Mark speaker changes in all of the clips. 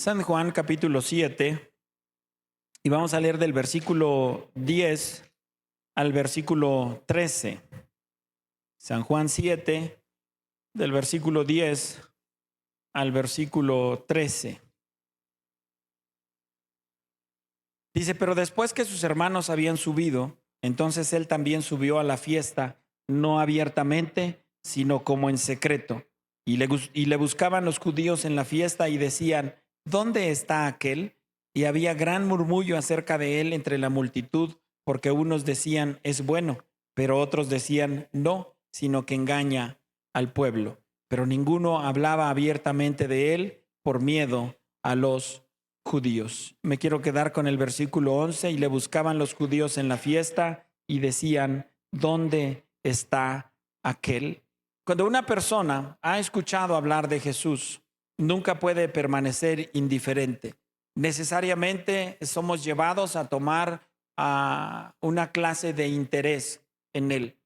Speaker 1: San Juan capítulo 7 y vamos a leer del versículo 10 al versículo 13. San Juan 7, del versículo 10 al versículo 13. Dice, pero después que sus hermanos habían subido, entonces él también subió a la fiesta, no abiertamente, sino como en secreto. Y le buscaban los judíos en la fiesta y decían, ¿dónde está aquel? Y había gran murmullo acerca de él entre la multitud, porque unos decían, es bueno, pero otros decían, no, sino que engaña al pueblo. Pero ninguno hablaba abiertamente de él por miedo a los judíos. Me quiero quedar con el versículo 11. Y le buscaban los judíos en la fiesta y decían, ¿dónde está aquel? Cuando una persona ha escuchado hablar de Jesús, nunca puede permanecer indiferente. Necesariamente somos llevados a tomar una clase de interés en él.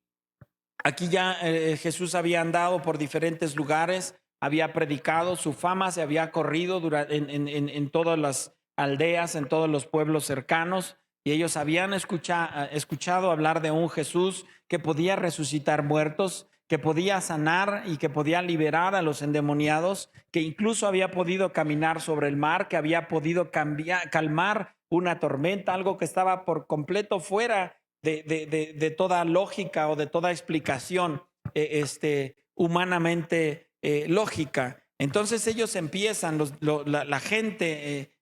Speaker 1: Aquí ya Jesús había andado por diferentes lugares, había predicado, su fama se había corrido en todas las aldeas, en todos los pueblos cercanos, y ellos habían escuchado hablar de un Jesús que podía resucitar muertos, que podía sanar y que podía liberar a los endemoniados, que incluso había podido caminar sobre el mar, que había podido calmar una tormenta, algo que estaba por completo fuera de toda lógica o de toda explicación humanamente lógica. Entonces ellos empiezan, la gente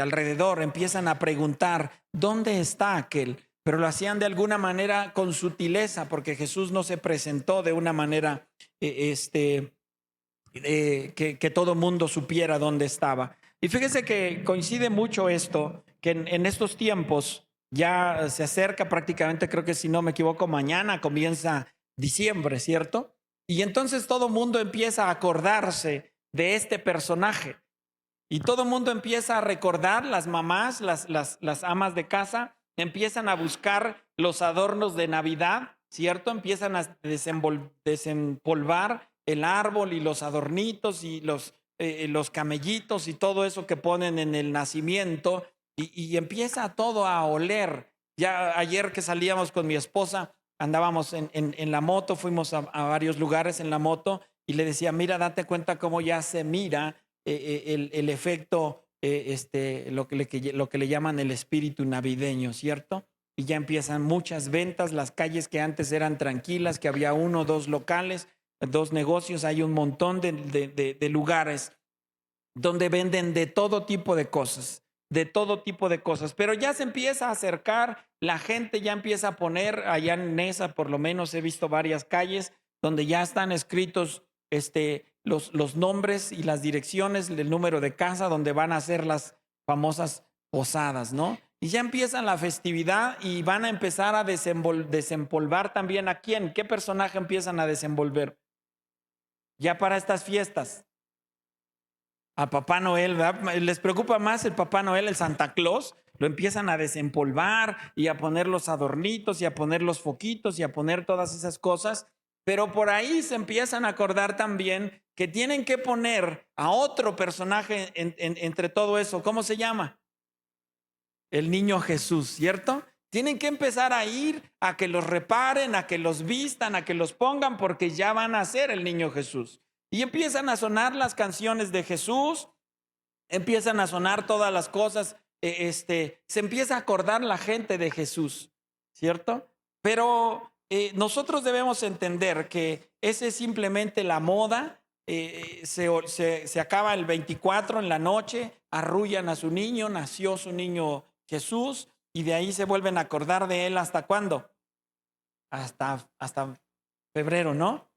Speaker 1: alrededor empiezan a preguntar, ¿dónde está aquel? Pero lo hacían de alguna manera con sutileza, porque Jesús no se presentó de una manera que todo mundo supiera dónde estaba. Y fíjese que coincide mucho esto, que en estos tiempos ya se acerca prácticamente, creo que si no me equivoco, mañana comienza diciembre, ¿cierto? Y entonces todo mundo empieza a acordarse de este personaje. Y todo mundo empieza a recordar, las mamás, las amas de casa, empiezan a buscar los adornos de Navidad, ¿cierto? Empiezan a desempolvar el árbol y los adornitos y los camellitos y todo eso que ponen en el nacimiento y empieza todo a oler. Ya ayer que salíamos con mi esposa, andábamos en la moto, fuimos a varios lugares en la moto y le decía, mira, date cuenta cómo ya se mira el efecto, lo que le llaman el espíritu navideño, ¿cierto? Y ya empiezan muchas ventas, las calles que antes eran tranquilas, que había uno o dos locales, dos negocios, hay un montón de lugares donde venden de todo tipo de cosas, pero ya se empieza a acercar, la gente ya empieza a poner, allá en Nesa por lo menos he visto varias calles donde ya están escritos los nombres y las direcciones del número de casa donde van a ser las famosas posadas, ¿no? Y ya empieza la festividad y van a empezar a desempolvar también a quién, qué personaje empiezan a desenvolver ya para estas fiestas. A Papá Noel, ¿verdad? Les preocupa más el Papá Noel, el Santa Claus, lo empiezan a desempolvar y a poner los adornitos y a poner los foquitos y a poner todas esas cosas, pero por ahí se empiezan a acordar también que tienen que poner a otro personaje entre todo eso. ¿Cómo se llama? El niño Jesús, ¿cierto? Tienen que empezar a ir a que los reparen, a que los vistan, a que los pongan, porque ya van a ser el niño Jesús. Y empiezan a sonar las canciones de Jesús, empiezan a sonar todas las cosas, se empieza a acordar la gente de Jesús, ¿cierto? Pero nosotros debemos entender que ese es simplemente la moda. Se acaba el 24 en la noche, arrullan a su niño, nació su niño Jesús, y de ahí se vuelven a acordar de él. ¿Hasta cuándo? Hasta febrero, ¿no?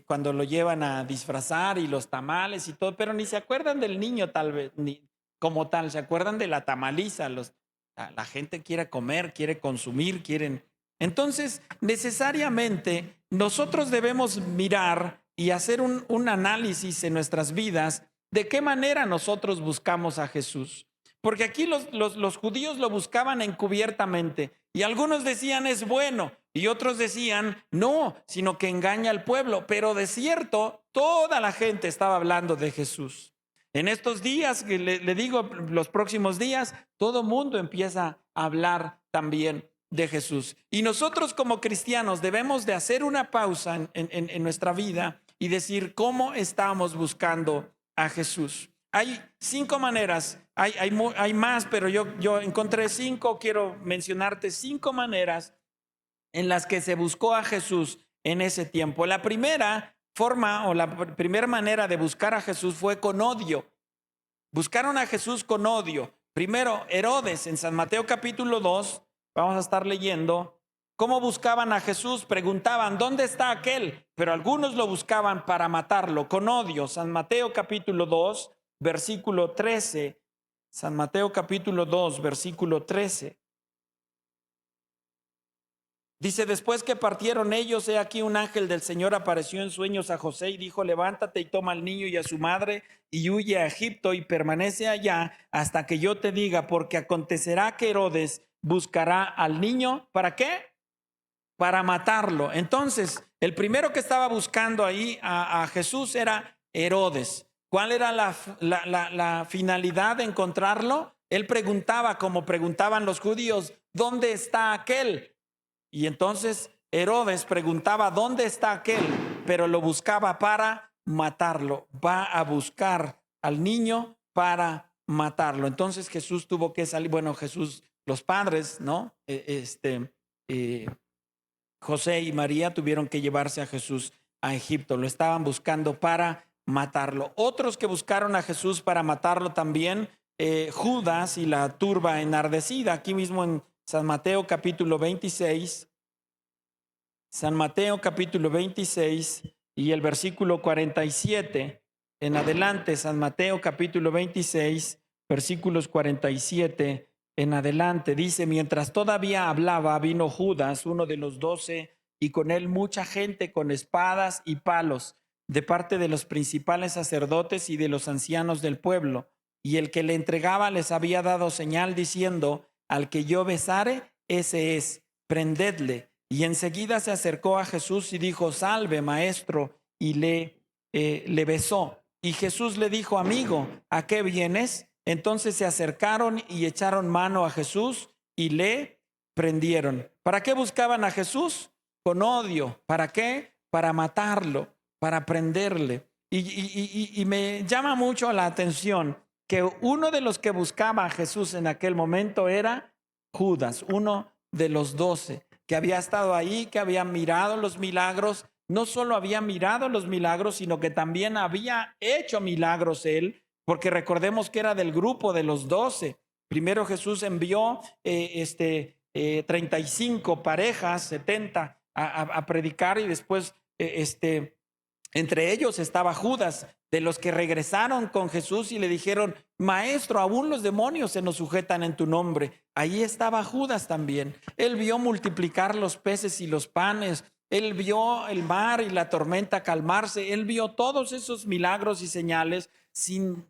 Speaker 1: Cuando lo llevan a disfrazar y los tamales y todo, pero ni se acuerdan del niño tal vez, ni como tal, se acuerdan de la tamaliza. La gente quiere comer, quiere consumir, quieren. Entonces, necesariamente nosotros debemos mirar y hacer un análisis en nuestras vidas de qué manera nosotros buscamos a Jesús. Porque aquí los judíos lo buscaban encubiertamente y algunos decían es bueno y otros decían no, sino que engaña al pueblo. Pero de cierto, toda la gente estaba hablando de Jesús. En estos días, que le digo, los próximos días, todo mundo empieza a hablar también de Jesús. Y nosotros como cristianos debemos de hacer una pausa en nuestra vida y decir cómo estamos buscando a Jesús. Hay 5 maneras, hay más, pero yo encontré 5, quiero mencionarte 5 maneras en las que se buscó a Jesús en ese tiempo. La primera forma o la primera manera de buscar a Jesús fue con odio. Buscaron a Jesús con odio. Primero, Herodes, en San Mateo capítulo 2, vamos a estar leyendo cómo buscaban a Jesús. Preguntaban, ¿dónde está aquel? Pero algunos lo buscaban para matarlo con odio. San Mateo capítulo 2, versículo 13. San Mateo capítulo 2, versículo 13. Dice, después que partieron ellos, he aquí un ángel del Señor apareció en sueños a José y dijo, levántate y toma al niño y a su madre y huye a Egipto y permanece allá hasta que yo te diga, porque acontecerá que Herodes buscará al niño. ¿Para qué? Para matarlo. Entonces, el primero que estaba buscando ahí a Jesús era Herodes. ¿Cuál era la finalidad de encontrarlo? Él preguntaba, como preguntaban los judíos, ¿dónde está aquel? Y entonces Herodes preguntaba, ¿dónde está aquel? Pero lo buscaba para matarlo. Va a buscar al niño para matarlo. Entonces Jesús tuvo que salir. Bueno, Jesús, los padres, ¿no? José y María tuvieron que llevarse a Jesús a Egipto. Lo estaban buscando para matarlo. Otros que buscaron a Jesús para matarlo también, Judas y la turba enardecida. Aquí mismo en San Mateo capítulo 26, San Mateo capítulo 26 y el versículo 47 en adelante. San Mateo capítulo 26, versículos 47 en adelante. Dice, mientras todavía hablaba, vino Judas, uno de los 12, y con él mucha gente con espadas y palos, de parte de los principales sacerdotes y de los ancianos del pueblo. Y el que le entregaba les había dado señal diciendo, al que yo besare, ese es, prendedle. Y enseguida se acercó a Jesús y dijo, salve, maestro, y le besó. Y Jesús le dijo, amigo, ¿a qué vienes? Entonces se acercaron y echaron mano a Jesús y le prendieron. ¿Para qué buscaban a Jesús? Con odio. ¿Para qué? Para matarlo, para prenderle. Y me llama mucho la atención que uno de los que buscaba a Jesús en aquel momento era Judas, uno de los 12, que había estado ahí, que había mirado los milagros. No solo había mirado los milagros, sino que también había hecho milagros él, porque recordemos que era del grupo de los 12. Primero Jesús envió 35 parejas, 70 a predicar, y después entre ellos estaba Judas, de los que regresaron con Jesús y le dijeron, maestro, aún los demonios se nos sujetan en tu nombre. Ahí estaba Judas también. Él vio multiplicar los peces y los panes. Él vio el mar y la tormenta calmarse. Él vio todos esos milagros y señales. Sin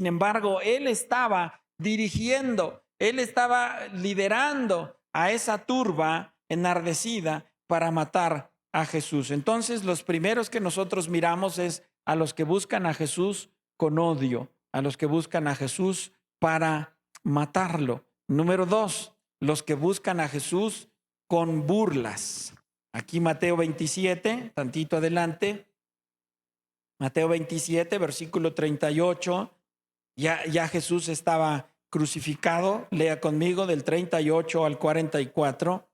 Speaker 1: embargo, él estaba dirigiendo, él estaba liderando a esa turba enardecida para matar a Jesús. Entonces, los primeros que nosotros miramos es a los que buscan a Jesús con odio, a los que buscan a Jesús para matarlo. Número 2, los que buscan a Jesús con burlas. Aquí Mateo 27, tantito adelante. Mateo 27, versículo 38. Ya Jesús estaba crucificado. Lea conmigo del 38 al 44.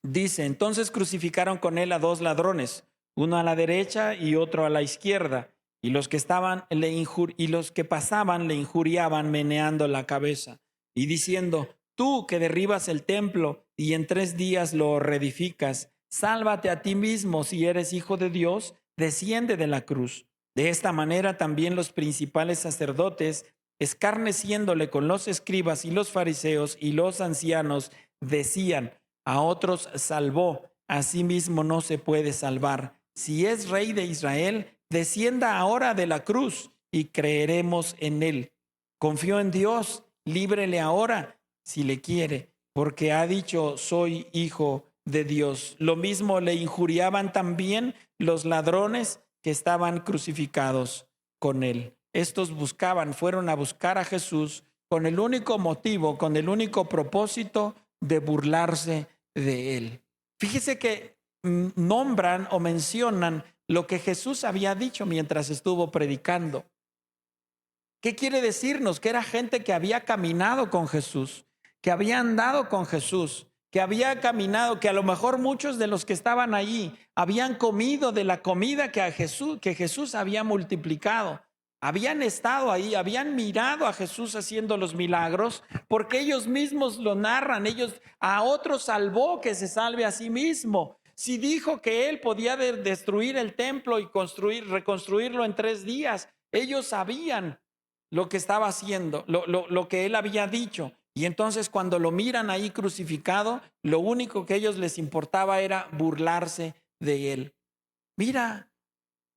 Speaker 1: Dice, entonces crucificaron con él a 2 ladrones, uno a la derecha y otro a la izquierda. Y los que pasaban le injuriaban meneando la cabeza y diciendo, tú que derribas el templo y en 3 días lo reedificas, sálvate a ti mismo si eres hijo de Dios, desciende de la cruz. De esta manera también los principales sacerdotes, escarneciéndole con los escribas y los fariseos y los ancianos, decían, a otros salvó, a sí mismo no se puede salvar. Si es rey de Israel, descienda ahora de la cruz y creeremos en él. Confió en Dios, líbrele ahora si le quiere, porque ha dicho, soy hijo de Dios. Lo mismo le injuriaban también los ladrones que estaban crucificados con él. estos fueron a buscar a Jesús con el único motivo, con el único propósito de burlarse de él. Fíjese que nombran o mencionan lo que Jesús había dicho mientras estuvo predicando. ¿Qué quiere decirnos? Que era gente que había caminado con Jesús, que había andado con Jesús, que había caminado, que a lo mejor muchos de los que estaban allí habían comido de la comida que Jesús había multiplicado. Habían estado ahí, habían mirado a Jesús haciendo los milagros, porque ellos mismos lo narran. A otros salvó, que se salve a sí mismo. Si dijo que él podía destruir el templo y reconstruirlo en 3 días, ellos sabían lo que estaba haciendo, lo que él había dicho. Y entonces cuando lo miran ahí crucificado, lo único que a ellos les importaba era burlarse de él. Mira,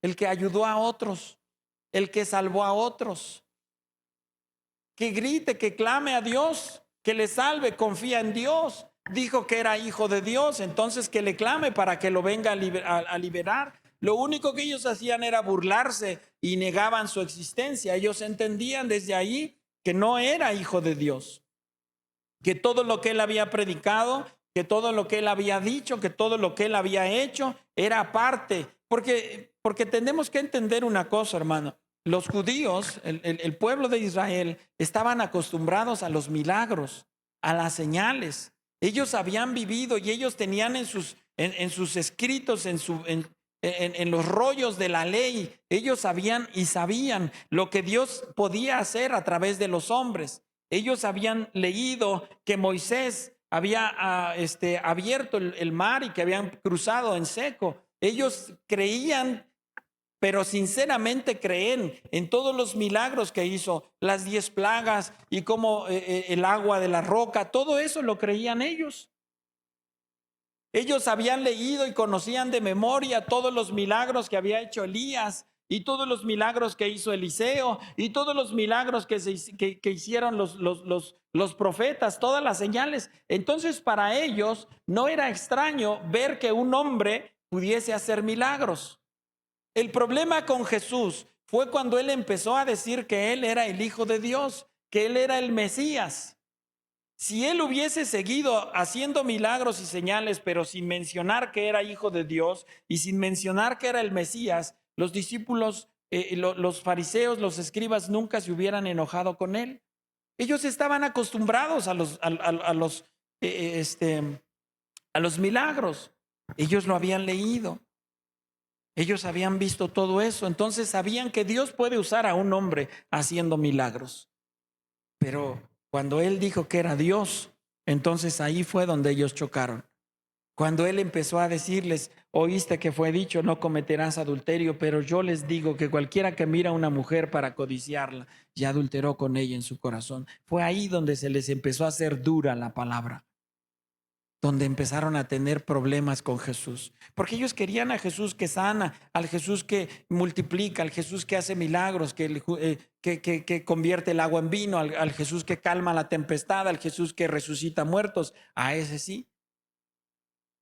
Speaker 1: el que ayudó a otros, el que salvó a otros, que grite, que clame a Dios, que le salve, confía en Dios. Dijo que era hijo de Dios, entonces que le clame para que lo venga a liberar. Lo único que ellos hacían era burlarse y negaban su existencia. Ellos entendían desde ahí que no era hijo de Dios, que todo lo que él había predicado, que todo lo que él había dicho, que todo lo que él había hecho era parte. Porque tenemos que entender una cosa, hermano. Los judíos, el pueblo de Israel, estaban acostumbrados a los milagros, a las señales. Ellos habían vivido y ellos tenían en sus escritos, en los rollos de la ley, ellos sabían lo que Dios podía hacer a través de los hombres. Ellos habían leído que Moisés había abierto el mar y que habían cruzado en seco. Ellos creían, pero sinceramente creen en todos los milagros que hizo, las 10 plagas y cómo el agua de la roca, todo eso lo creían ellos. Ellos habían leído y conocían de memoria todos los milagros que había hecho Elías y todos los milagros que hizo Eliseo y todos los milagros que hicieron los profetas, todas las señales. Entonces para ellos no era extraño ver que un hombre pudiese hacer milagros. El problema con Jesús fue cuando él empezó a decir que él era el Hijo de Dios, que él era el Mesías. Si él hubiese seguido haciendo milagros y señales, pero sin mencionar que era hijo de Dios y sin mencionar que era el Mesías, los discípulos, los fariseos, los escribas nunca se hubieran enojado con él. Ellos estaban acostumbrados a los milagros. Ellos lo habían leído. Ellos habían visto todo eso. Entonces sabían que Dios puede usar a un hombre haciendo milagros. Pero cuando él dijo que era Dios, entonces ahí fue donde ellos chocaron. Cuando él empezó a decirles, oíste que fue dicho, no cometerás adulterio, pero yo les digo que cualquiera que mira a una mujer para codiciarla, ya adulteró con ella en su corazón. Fue ahí donde se les empezó a hacer dura la palabra, donde empezaron a tener problemas con Jesús, porque ellos querían a Jesús que sana, al Jesús que multiplica, al Jesús que hace milagros, que convierte el agua en vino, al Jesús que calma la tempestad, al Jesús que resucita muertos, a ese sí.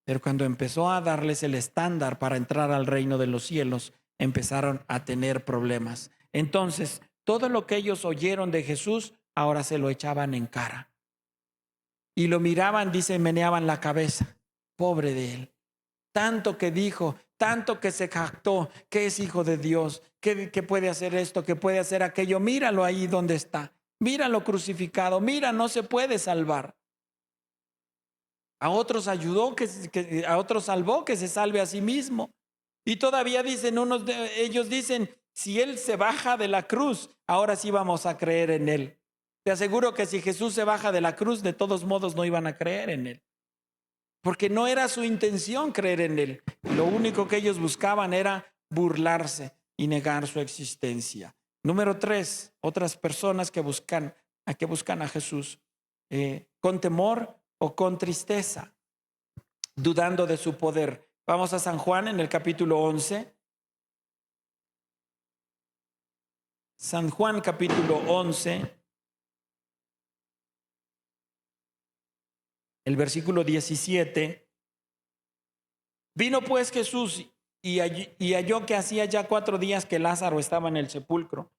Speaker 1: Pero cuando empezó a darles el estándar para entrar al reino de los cielos, empezaron a tener problemas. Entonces, todo lo que ellos oyeron de Jesús, ahora se lo echaban en cara. Y lo miraban, dice, meneaban la cabeza. Pobre de él. Tanto que dijo, tanto que se jactó, que es hijo de Dios, que puede hacer esto, que puede hacer aquello. Míralo ahí donde está. Míralo crucificado. Mira, no se puede salvar. A otros ayudó, a otros salvó, que se salve a sí mismo. Y todavía dicen, ellos dicen, si él se baja de la cruz, ahora sí vamos a creer en él. Te aseguro que si Jesús se baja de la cruz, de todos modos no iban a creer en él. Porque no era su intención creer en él. Lo único que ellos buscaban era burlarse y negar su existencia. Número 3, otras personas que buscan a Jesús con temor o con tristeza, dudando de su poder. Vamos a San Juan en el capítulo 11. San Juan capítulo 11. El versículo 17. Vino pues Jesús y halló que hacía ya 4 días que Lázaro estaba en el sepulcro.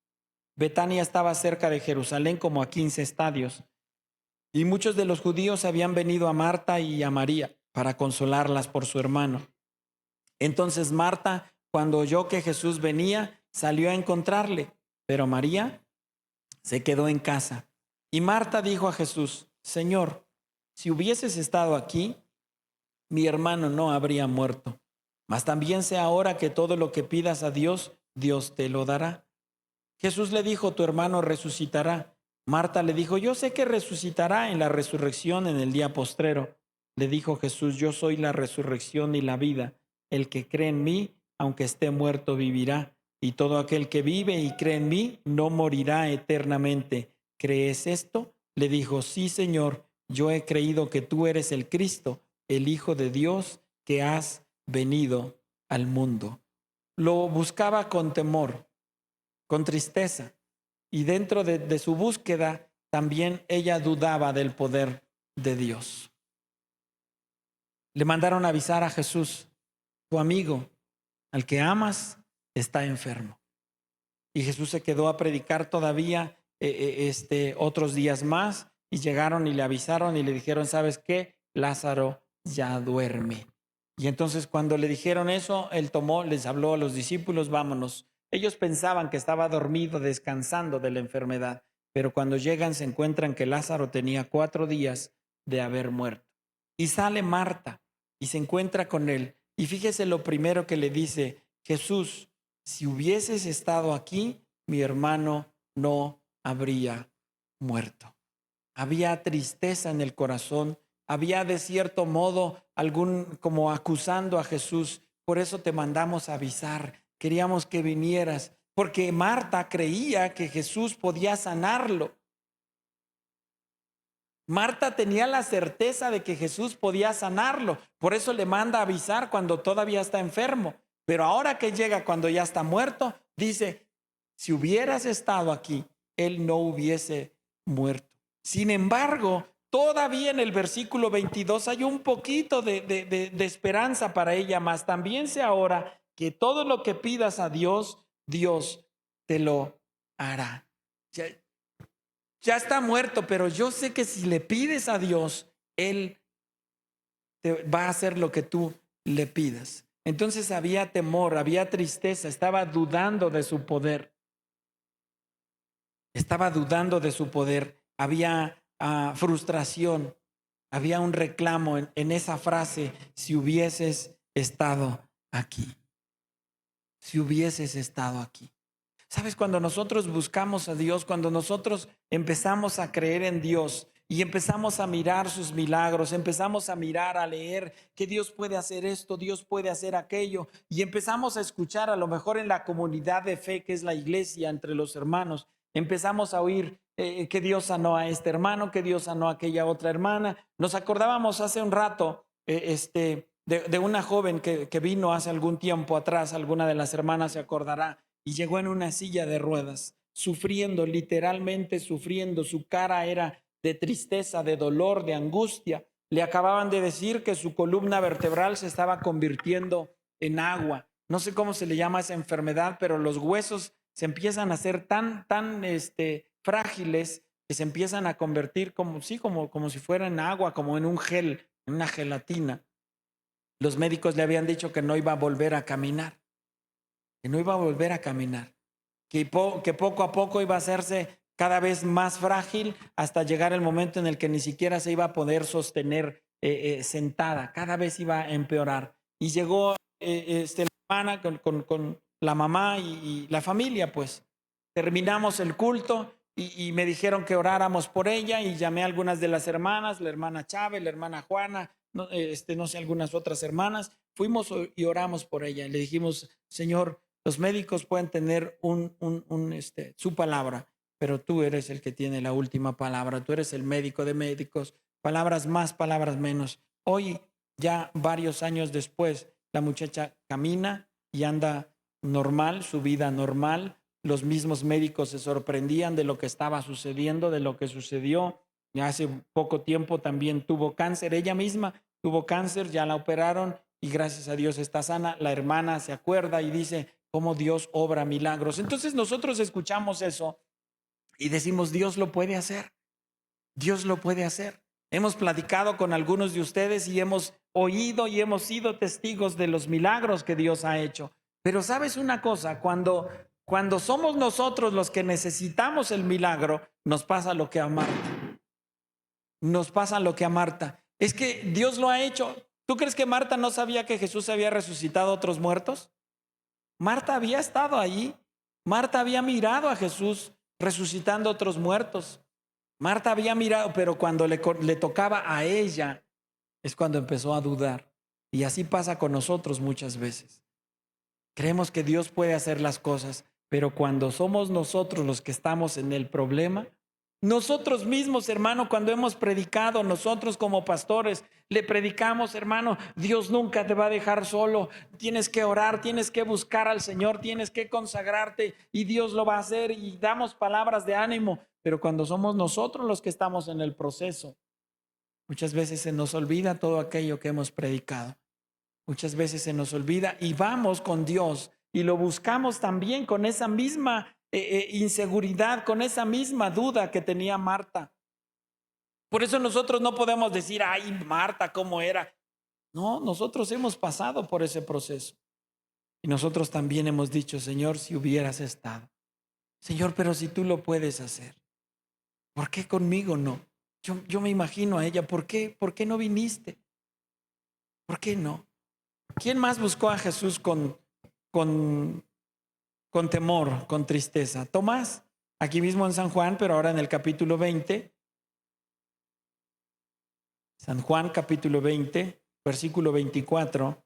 Speaker 1: Betania estaba cerca de Jerusalén, como a 15 estadios, y muchos de los judíos habían venido a Marta y a María para consolarlas por su hermano. Entonces Marta, cuando oyó que Jesús venía, salió a encontrarle, pero María se quedó en casa. Y Marta dijo a Jesús: Señor, si hubieses estado aquí, mi hermano no habría muerto. Mas también sé ahora que todo lo que pidas a Dios, Dios te lo dará. Jesús le dijo: tu hermano resucitará. Marta le dijo: yo sé que resucitará en la resurrección en el día postrero. Le dijo Jesús: yo soy la resurrección y la vida. El que cree en mí, aunque esté muerto, vivirá. Y todo aquel que vive y cree en mí, no morirá eternamente. ¿Crees esto? Le dijo: sí, Señor, yo he creído que tú eres el Cristo, el Hijo de Dios, que has venido al mundo. Lo buscaba con temor, con tristeza, y dentro de su búsqueda también ella dudaba del poder de Dios. Le mandaron a avisar a Jesús: tu amigo, al que amas, está enfermo. Y Jesús se quedó a predicar todavía otros días más, y llegaron y le avisaron y le dijeron: ¿sabes qué? Lázaro ya duerme. Y entonces cuando le dijeron eso, él tomó, les habló a los discípulos: vámonos. Ellos pensaban que estaba dormido, descansando de la enfermedad, pero cuando llegan se encuentran que Lázaro tenía 4 días de haber muerto. Y sale Marta y se encuentra con él. Y fíjese lo primero que le dice: Jesús, si hubieses estado aquí, mi hermano no habría muerto. Había tristeza en el corazón, había de cierto modo como acusando a Jesús. Por eso te mandamos a avisar, queríamos que vinieras, porque Marta creía que Jesús podía sanarlo. Marta tenía la certeza de que Jesús podía sanarlo, por eso le manda a avisar cuando todavía está enfermo. Pero ahora que llega cuando ya está muerto, dice: si hubieras estado aquí, él no hubiese muerto. Sin embargo, todavía en el versículo 22 hay un poquito de esperanza para ella, más también sé ahora que todo lo que pidas a Dios, Dios te lo hará. Ya está muerto, pero yo sé que si le pides a Dios, Él te va a hacer lo que tú le pidas. Entonces había temor, había tristeza, estaba dudando de su poder. Estaba dudando de su poder. Había frustración, había un reclamo en esa frase: si hubieses estado aquí. Si hubieses estado aquí. ¿Sabes? Cuando nosotros buscamos a Dios, cuando nosotros empezamos a creer en Dios y empezamos a mirar sus milagros, empezamos a mirar, a leer que Dios puede hacer esto, Dios puede hacer aquello, y empezamos a escuchar, a lo mejor en la comunidad de fe que es la iglesia, entre los hermanos, empezamos a oír que Dios sanó a este hermano, que Dios sanó a aquella otra hermana. Nos acordábamos hace un rato de una joven que vino hace algún tiempo atrás, alguna de las hermanas se acordará, y llegó en una silla de ruedas, sufriendo, literalmente sufriendo. Su cara era de tristeza, de dolor, de angustia. Le acababan de decir que su columna vertebral se estaba convirtiendo en agua. No sé cómo se le llama esa enfermedad, pero los huesos se empiezan a hacer tan frágiles que se empiezan a convertir como si fuera en agua, como en un gel, en una gelatina. Los médicos le habían dicho que no iba a volver a caminar, que poco a poco iba a hacerse cada vez más frágil hasta llegar el momento en el que ni siquiera se iba a poder sostener sentada, cada vez iba a empeorar. Y llegó la hermana con la mamá y la familia, pues. Terminamos el culto y me dijeron que oráramos por ella, y llamé a algunas de las hermanas, la hermana Chávez, la hermana Juana, no sé, algunas otras hermanas. Fuimos y oramos por ella. Le dijimos: Señor, los médicos pueden tener su palabra, pero tú eres el que tiene la última palabra. Tú eres el médico de médicos. Palabras más, palabras menos. Hoy, ya varios años después, la muchacha camina y anda normal, su vida normal. Los mismos médicos se sorprendían de lo que estaba sucediendo, de lo que sucedió. Hace poco tiempo también tuvo cáncer. Ella misma tuvo cáncer, ya la operaron y gracias a Dios está sana. La hermana se acuerda y dice cómo Dios obra milagros. Entonces nosotros escuchamos eso y decimos, Dios lo puede hacer. Dios lo puede hacer. Hemos platicado con algunos de ustedes y hemos oído y hemos sido testigos de los milagros que Dios ha hecho. Pero sabes una cosa, cuando somos nosotros los que necesitamos el milagro, nos pasa lo que a Marta. Nos pasa lo que a Marta. Es que Dios lo ha hecho. ¿Tú crees que Marta no sabía que Jesús había resucitado a otros muertos? Marta había estado allí. Marta había mirado a Jesús resucitando a otros muertos. Marta había mirado, pero cuando le tocaba a ella, es cuando empezó a dudar. Y así pasa con nosotros muchas veces. Creemos que Dios puede hacer las cosas, pero cuando somos nosotros los que estamos en el problema, nosotros mismos, hermano, cuando hemos predicado, nosotros como pastores, le predicamos, hermano, Dios nunca te va a dejar solo. Tienes que orar, tienes que buscar al Señor, tienes que consagrarte y Dios lo va a hacer y damos palabras de ánimo. Pero cuando somos nosotros los que estamos en el proceso, muchas veces se nos olvida todo aquello que hemos predicado. Muchas veces se nos olvida y vamos con Dios y lo buscamos también con esa misma inseguridad, con esa misma duda que tenía Marta. Por eso nosotros no podemos decir, ay, Marta, ¿cómo era? No, nosotros hemos pasado por ese proceso. Y nosotros también hemos dicho, Señor, si hubieras estado. Señor, pero si tú lo puedes hacer, ¿por qué conmigo no? Yo me imagino a ella, ¿por qué no viniste? ¿Por qué no? ¿Quién más buscó a Jesús con, con temor, con tristeza? Tomás, aquí mismo en San Juan, pero ahora en el capítulo 20. San Juan capítulo 20, versículo 24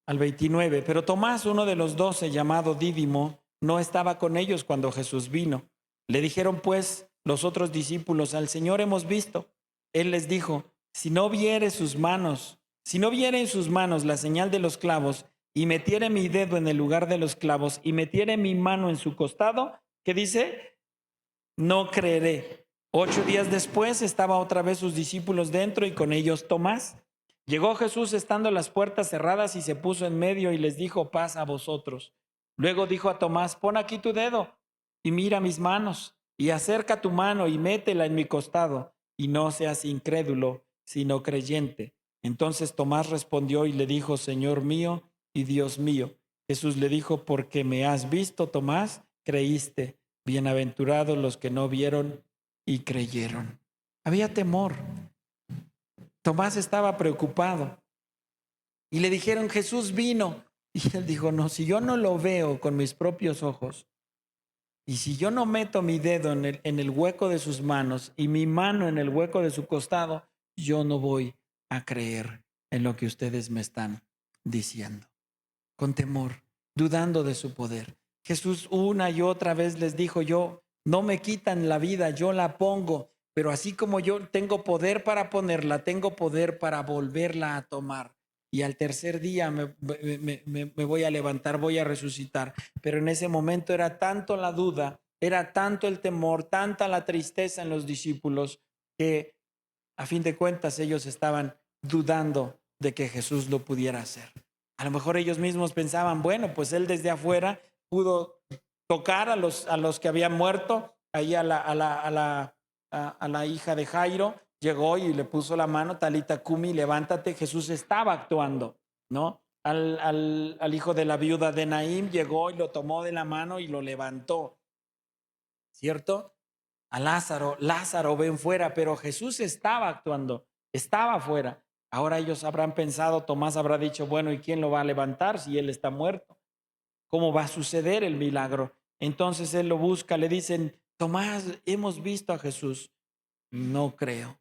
Speaker 1: al 29. Pero Tomás, uno de los 12, llamado Dídimo, no estaba con ellos cuando Jesús vino. Le dijeron pues los otros discípulos, al Señor hemos visto. Él les dijo, si no viere en sus manos la señal de los clavos, y metiere mi dedo en el lugar de los clavos, y metiere mi mano en su costado, ¿qué dice? No creeré. 8 días después estaba otra vez sus discípulos dentro y con ellos Tomás. Llegó Jesús estando las puertas cerradas y se puso en medio y les dijo, paz a vosotros. Luego dijo a Tomás, pon aquí tu dedo y mira mis manos y acerca tu mano y métela en mi costado y no seas incrédulo, sino creyente. Entonces Tomás respondió y le dijo, Señor mío y Dios mío. Jesús le dijo, porque me has visto, Tomás, creíste. Bienaventurados los que no vieron y creyeron. Había temor. Tomás estaba preocupado. Y le dijeron, Jesús vino. Y él dijo, no, si yo no lo veo con mis propios ojos, y si yo no meto mi dedo en el hueco de sus manos y mi mano en el hueco de su costado, yo no voy a creer en lo que ustedes me están diciendo. Con temor, dudando de su poder. Jesús una y otra vez les dijo, yo, no me quitan la vida, yo la pongo, pero así como yo tengo poder para ponerla, tengo poder para volverla a tomar. Y al tercer día me voy a levantar, voy a resucitar. Pero en ese momento era tanto la duda, era tanto el temor, tanta la tristeza en los discípulos, que a fin de cuentas ellos estaban dudando de que Jesús lo pudiera hacer. A lo mejor ellos mismos pensaban, bueno, pues él desde afuera pudo tocar a los que habían muerto, ahí a la hija de Jairo, llegó y le puso la mano, Talita Kumi, levántate. Jesús estaba actuando, ¿no? Al hijo de la viuda de Naín llegó y lo tomó de la mano y lo levantó, ¿cierto? A Lázaro, Lázaro, ven fuera, pero Jesús estaba actuando, estaba fuera. Ahora ellos habrán pensado, Tomás habrá dicho, bueno, ¿y quién lo va a levantar si él está muerto? ¿Cómo va a suceder el milagro? Entonces él lo busca, le dicen, Tomás, hemos visto a Jesús. No creo,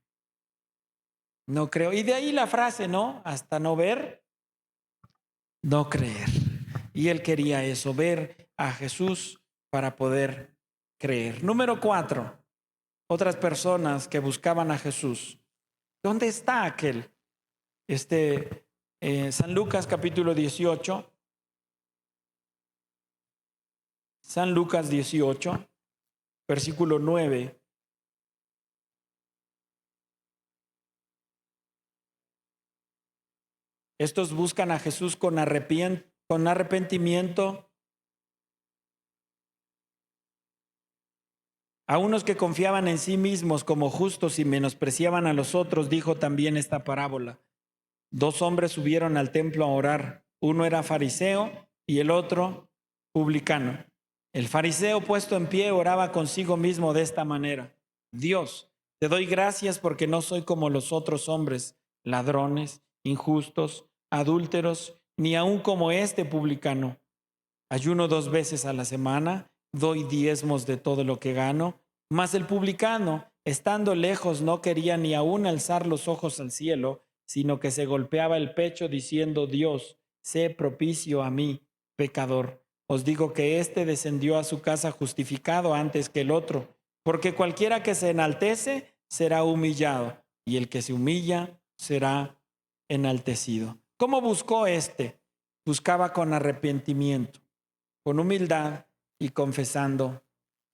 Speaker 1: no creo. Y de ahí la frase, ¿no? Hasta no ver, no creer. Y él quería eso, ver a Jesús para poder creer. Número 4, otras personas que buscaban a Jesús. ¿Dónde está aquel? San Lucas capítulo 18. San Lucas 18, versículo 9. Estos buscan a Jesús con arrepentimiento A unos que confiaban en sí mismos como justos y menospreciaban a los otros, dijo también esta parábola. 2 hombres subieron al templo a orar. Uno era fariseo y el otro publicano. El fariseo, puesto en pie, oraba consigo mismo de esta manera: Dios, te doy gracias porque no soy como los otros hombres, ladrones, injustos, adúlteros, ni aun como este publicano. Ayuno 2 veces a la semana, doy diezmos de todo lo que gano. Mas el publicano, estando lejos, no quería ni aun alzar los ojos al cielo, sino que se golpeaba el pecho diciendo: Dios, sé propicio a mí, pecador. Os digo que éste descendió a su casa justificado antes que el otro, porque cualquiera que se enaltece será humillado, y el que se humilla será enaltecido. ¿Cómo buscó este? Buscaba con arrepentimiento, con humildad y confesando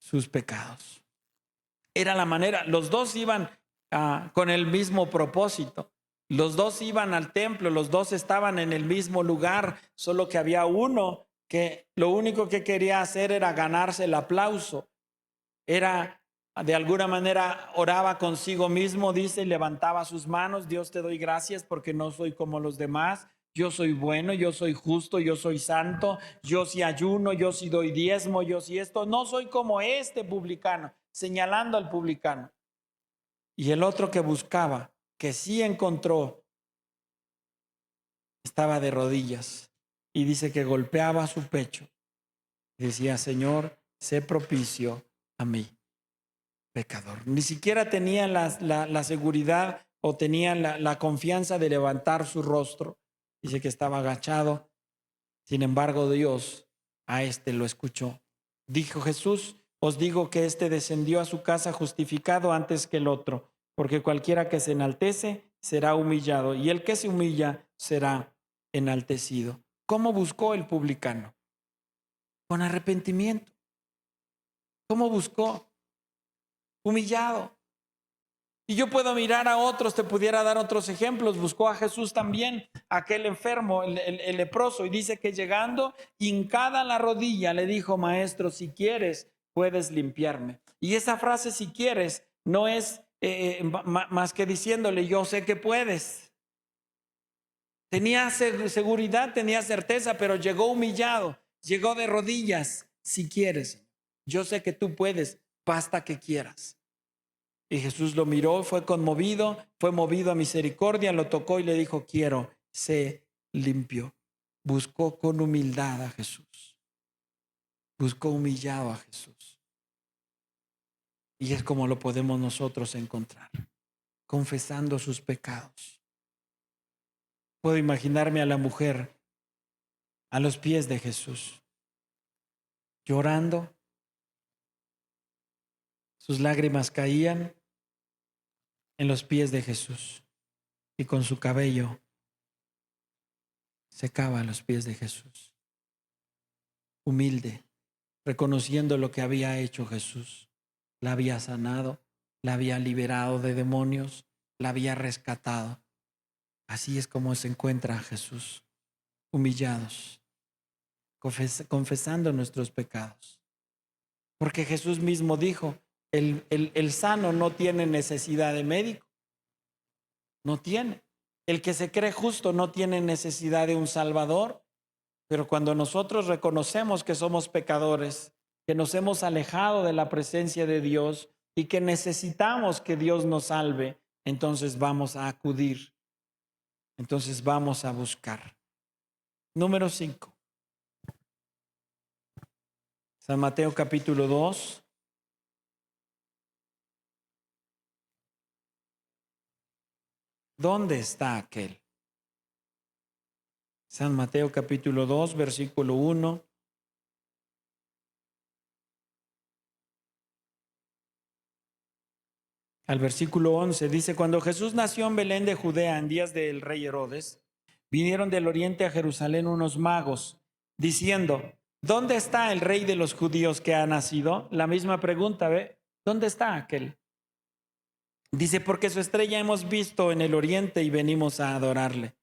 Speaker 1: sus pecados. Era la manera. Los dos iban con el mismo propósito. Los dos iban al templo, los dos estaban en el mismo lugar, solo que había uno que lo único que quería hacer era ganarse el aplauso. Era, de alguna manera, oraba consigo mismo, dice, y levantaba sus manos: Dios, te doy gracias porque no soy como los demás. Yo soy bueno, yo soy justo, yo soy santo, yo sí ayuno, yo sí doy diezmo, yo sí esto. No soy como este publicano, señalando al publicano. Y el otro que buscaba, que sí encontró, estaba de rodillas y dice que golpeaba su pecho. Decía: Señor, sé propicio a mí, pecador. Ni siquiera tenía la seguridad o tenía la confianza de levantar su rostro. Dice que estaba agachado. Sin embargo, Dios a este lo escuchó. Dijo Jesús: os digo que este descendió a su casa justificado antes que el otro, porque cualquiera que se enaltece será humillado, y el que se humilla será enaltecido. ¿Cómo buscó el publicano? Con arrepentimiento. ¿Cómo buscó? Humillado. Y yo puedo mirar a otros, te pudiera dar otros ejemplos. Buscó a Jesús también, aquel enfermo, el leproso, y dice que llegando, hincada la rodilla, le dijo: Maestro, si quieres, puedes limpiarme. Y esa frase, si quieres, no es más que diciéndole: yo sé que puedes. Tenía seguridad, tenía certeza, pero llegó humillado, llegó de rodillas. Si quieres, yo sé que tú puedes, basta que quieras. Y Jesús lo miró, fue conmovido, fue movido a misericordia, lo tocó y le dijo: quiero, sé limpio. Buscó con humildad a Jesús. Buscó humillado a Jesús. Y es como lo podemos nosotros encontrar, confesando sus pecados. Puedo imaginarme a la mujer a los pies de Jesús, llorando. Sus lágrimas caían en los pies de Jesús y con su cabello secaba a los pies de Jesús. Humilde, reconociendo lo que había hecho Jesús. La había sanado, la había liberado de demonios, la había rescatado. Así es como se encuentra Jesús, humillados, confesando nuestros pecados. Porque Jesús mismo dijo: el sano no tiene necesidad de médico. No tiene. El que se cree justo no tiene necesidad de un Salvador. Pero cuando nosotros reconocemos que somos pecadores, que nos hemos alejado de la presencia de Dios y que necesitamos que Dios nos salve, entonces vamos a acudir. Entonces vamos a buscar. Número 5. San Mateo capítulo 2. ¿Dónde está aquel? San Mateo capítulo 2, versículo 1. Al versículo 11 dice: cuando Jesús nació en Belén de Judea en días del rey Herodes, vinieron del oriente a Jerusalén unos magos, diciendo: ¿dónde está el rey de los judíos que ha nacido? La misma pregunta, ¿ve? ¿Dónde está aquel? Dice: porque su estrella hemos visto en el oriente y venimos a adorarle.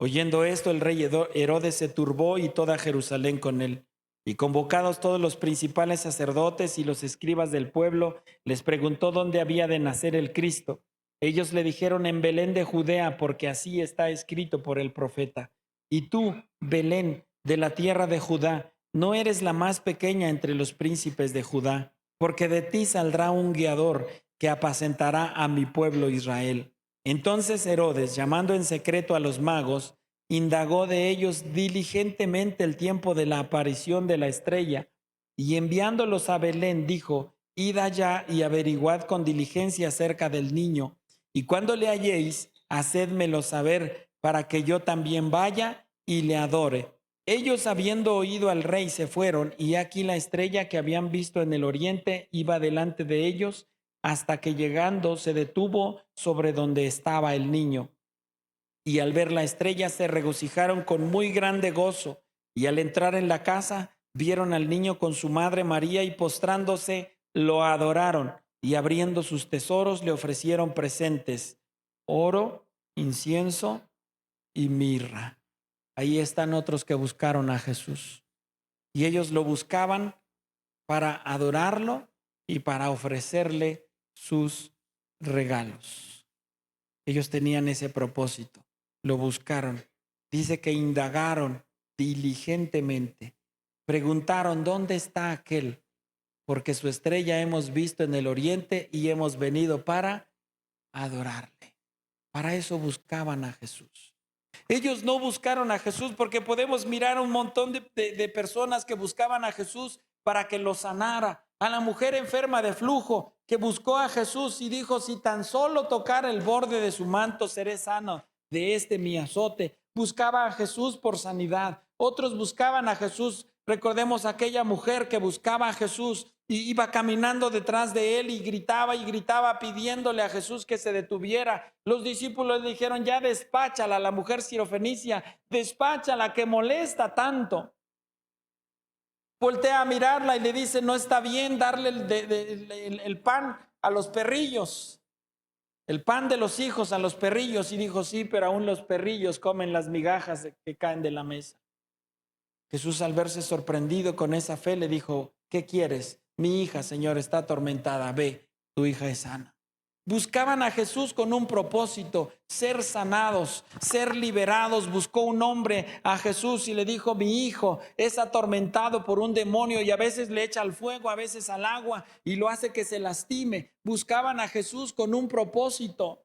Speaker 1: Oyendo esto, el rey Herodes se turbó y toda Jerusalén con él. Y convocados todos los principales sacerdotes y los escribas del pueblo, les preguntó dónde había de nacer el Cristo. Ellos le dijeron: en Belén de Judea, porque así está escrito por el profeta. Y tú, Belén, de la tierra de Judá, no eres la más pequeña entre los príncipes de Judá, porque de ti saldrá un guiador que apacentará a mi pueblo Israel. Entonces Herodes, llamando en secreto a los magos, indagó de ellos diligentemente el tiempo de la aparición de la estrella, y enviándolos a Belén dijo: id allá y averiguad con diligencia acerca del niño, y cuando le halléis, hacédmelo saber, para que yo también vaya y le adore. Ellos, habiendo oído al rey, se fueron, y aquí la estrella que habían visto en el oriente iba delante de ellos, hasta que llegando se detuvo sobre donde estaba el niño. Y al ver la estrella se regocijaron con muy grande gozo. Y al entrar en la casa, vieron al niño con su madre María, y postrándose lo adoraron. Y abriendo sus tesoros le ofrecieron presentes: oro, incienso y mirra. Ahí están otros que buscaron a Jesús. Y ellos lo buscaban para adorarlo y para ofrecerle sus regalos. Ellos tenían ese propósito, lo buscaron. Dice que indagaron diligentemente, preguntaron: ¿dónde está aquel? Porque su estrella hemos visto en el oriente y hemos venido para adorarle. Para eso buscaban a Jesús. Ellos no buscaron a Jesús porque podemos mirar un montón de personas que buscaban a Jesús para que lo sanara. A la mujer enferma de flujo que buscó a Jesús y dijo: si tan solo tocara el borde de su manto, seré sano de este mi azote. Buscaba a Jesús por sanidad. Otros buscaban a Jesús. Recordemos aquella mujer que buscaba a Jesús y iba caminando detrás de él y gritaba pidiéndole a Jesús que se detuviera. Los discípulos le dijeron: ya despáchala, la mujer sirofenicia, despáchala, que molesta tanto. Voltea a mirarla y le dice: no está bien darle el pan a los perrillos, el pan de los hijos a los perrillos. Y dijo: sí, pero aún los perrillos comen las migajas que caen de la mesa. Jesús, al verse sorprendido con esa fe, le dijo: ¿qué quieres? Mi hija, Señor, está atormentada. Ve, tu hija es sana. Buscaban a Jesús con un propósito: ser sanados, ser liberados. Buscó un hombre a Jesús y le dijo: mi hijo es atormentado por un demonio, y a veces le echa al fuego, a veces al agua, y lo hace que se lastime. Buscaban a Jesús con un propósito.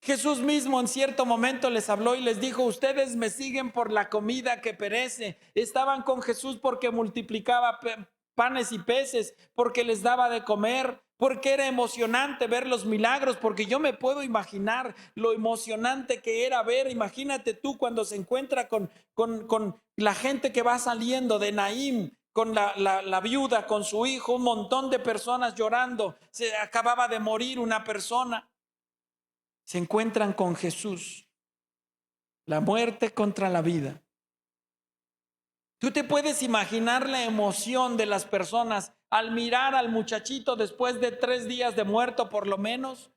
Speaker 1: Jesús mismo en cierto momento les habló y les dijo: ustedes me siguen por la comida que perece. Estaban con Jesús porque multiplicaba panes y peces, porque les daba de comer, porque era emocionante ver los milagros, porque yo me puedo imaginar lo emocionante que era ver. Imagínate tú cuando se encuentra con la gente que va saliendo de Naín, con la viuda, con su hijo, un montón de personas llorando. Se acababa de morir una persona. Se encuentran con Jesús, la muerte contra la vida. Tú te puedes imaginar la emoción de las personas al mirar al muchachito después de 3 días de muerto por lo menos.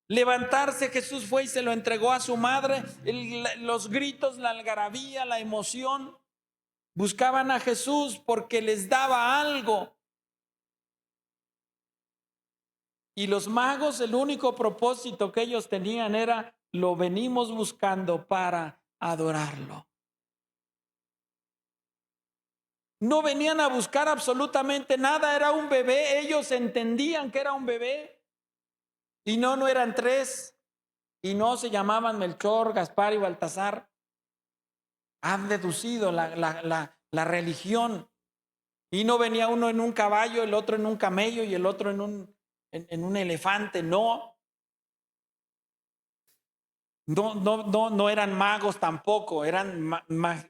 Speaker 1: Levantarse, Jesús fue y se lo entregó a su madre. Los gritos, la algarabía, la emoción. Buscaban a Jesús porque les daba algo. Y los magos, el único propósito que ellos tenían era: lo venimos buscando para adorarlo. No venían a buscar absolutamente nada, era un bebé. Ellos entendían que era un bebé. Y no eran 3. Y no se llamaban Melchor, Gaspar y Baltasar. Han deducido la religión. Y no venía uno en un caballo, el otro en un camello y el otro en un elefante. No eran magos tampoco. Eran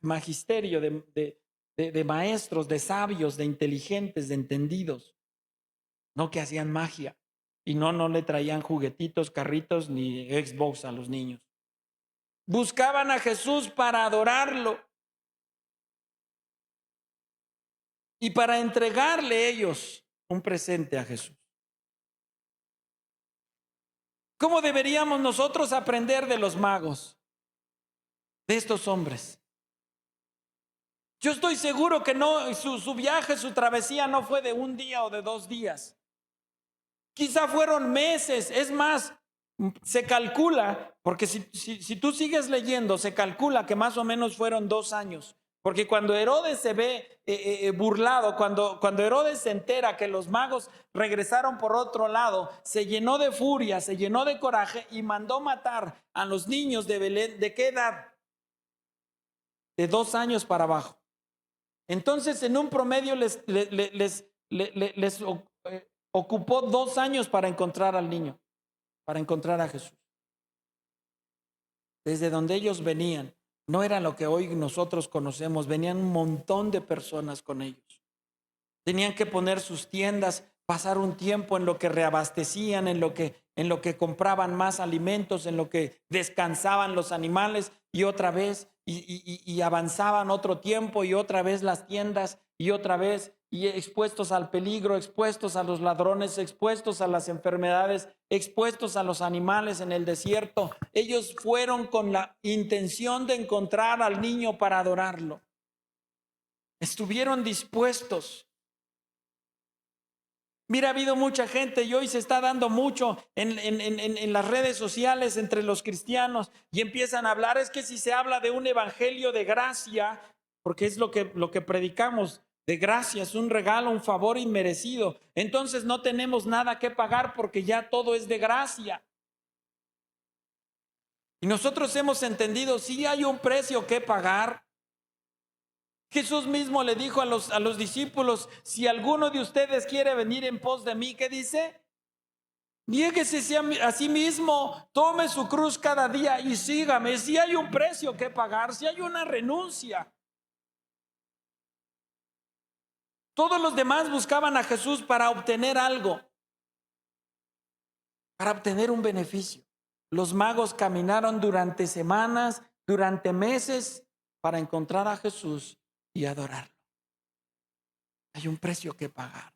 Speaker 1: magisterio de maestros, de sabios, de inteligentes, de entendidos. No que hacían magia. Y no le traían juguetitos, carritos ni Xbox a los niños. Buscaban a Jesús para adorarlo y para entregarle ellos un presente a Jesús. ¿Cómo deberíamos nosotros aprender de los magos, de estos hombres? Yo estoy seguro que no, su viaje, su travesía no fue de un día o de 2 días. Quizá fueron meses. Es más, se calcula, porque si tú sigues leyendo, se calcula que más o menos fueron 2 años. Porque cuando Herodes se ve burlado, cuando Herodes se entera que los magos regresaron por otro lado, se llenó de furia, se llenó de coraje y mandó matar a los niños de Belén. ¿De qué edad? De 2 años para abajo. Entonces, en un promedio les ocupó 2 años para encontrar al niño, para encontrar a Jesús. Desde donde ellos venían, no era lo que hoy nosotros conocemos, venían un montón de personas con ellos. Tenían que poner sus tiendas, pasar un tiempo en lo que reabastecían, en lo que compraban más alimentos, en lo que descansaban los animales y otra vez, y avanzaban otro tiempo y otra vez las tiendas y otra vez, y expuestos al peligro, expuestos a los ladrones, expuestos a las enfermedades, expuestos a los animales en el desierto. Ellos fueron con la intención de encontrar al niño para adorarlo. Estuvieron dispuestos. Mira, ha habido mucha gente y hoy se está dando mucho en las redes sociales entre los cristianos y empiezan a hablar. Es que si se habla de un evangelio de gracia, porque es lo que predicamos, de gracia, es un regalo, un favor inmerecido, entonces no tenemos nada que pagar porque ya todo es de gracia. Y nosotros hemos entendido, sí hay un precio que pagar. Jesús mismo le dijo a los discípulos: si alguno de ustedes quiere venir en pos de mí, ¿qué dice? Niéguese a sí mismo, tome su cruz cada día y sígame. Si hay un precio que pagar, si hay una renuncia. Todos los demás buscaban a Jesús para obtener algo, para obtener un beneficio. Los magos caminaron durante semanas, durante meses, para encontrar a Jesús y adorarlo. Hay un precio que pagar.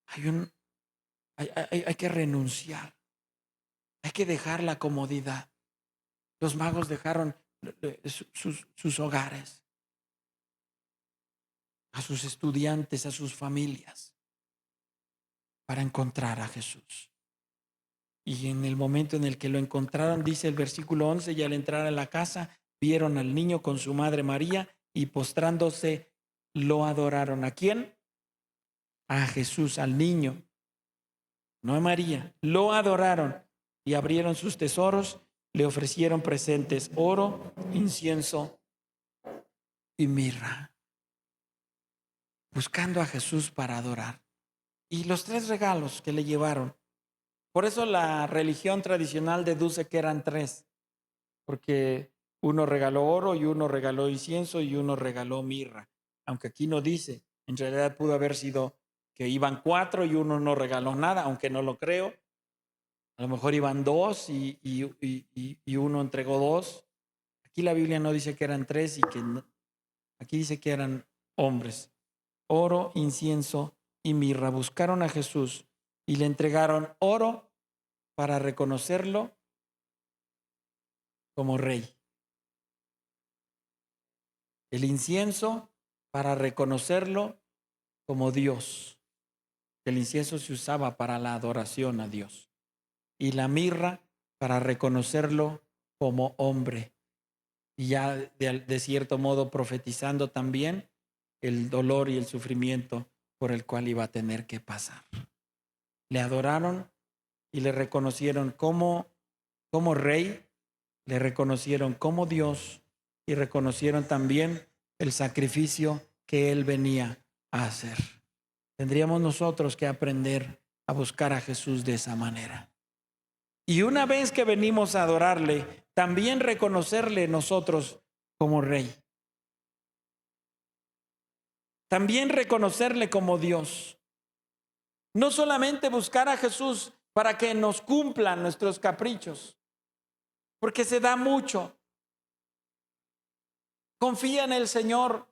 Speaker 1: Hay que renunciar. Hay que dejar la comodidad. Los magos dejaron sus hogares, a sus estudiantes, a sus familias, para encontrar a Jesús. Y en el momento en el que lo encontraron, dice el versículo 11, y al entrar a la casa, vieron al niño con su madre María y postrándose lo adoraron. ¿A quién? A Jesús, al niño, no a María. Lo adoraron y abrieron sus tesoros, le ofrecieron presentes: oro, incienso y mirra. Buscando a Jesús para adorar. Y los 3 regalos que le llevaron. Por eso la religión tradicional deduce que eran 3, porque uno regaló oro y uno regaló incienso y uno regaló mirra. Aunque aquí no dice, en realidad pudo haber sido que iban 4 y uno no regaló nada, aunque no lo creo. A lo mejor iban 2 y uno entregó 2. Aquí la Biblia no dice que eran 3 y que no, aquí dice que eran hombres. Oro, incienso y mirra. Buscaron a Jesús y le entregaron oro para reconocerlo como rey. El incienso para reconocerlo como Dios. El incienso se usaba para la adoración a Dios. Y la mirra para reconocerlo como hombre. Y ya de cierto modo profetizando también el dolor y el sufrimiento por el cual iba a tener que pasar. Le adoraron y le reconocieron como rey, le reconocieron como Dios y reconocieron también el sacrificio que él venía a hacer. Tendríamos nosotros que aprender a buscar a Jesús de esa manera. Y una vez que venimos a adorarle, también reconocerle nosotros como rey. También reconocerle como Dios. No solamente buscar a Jesús para que nos cumplan nuestros caprichos, porque se da mucho. Confía en el Señor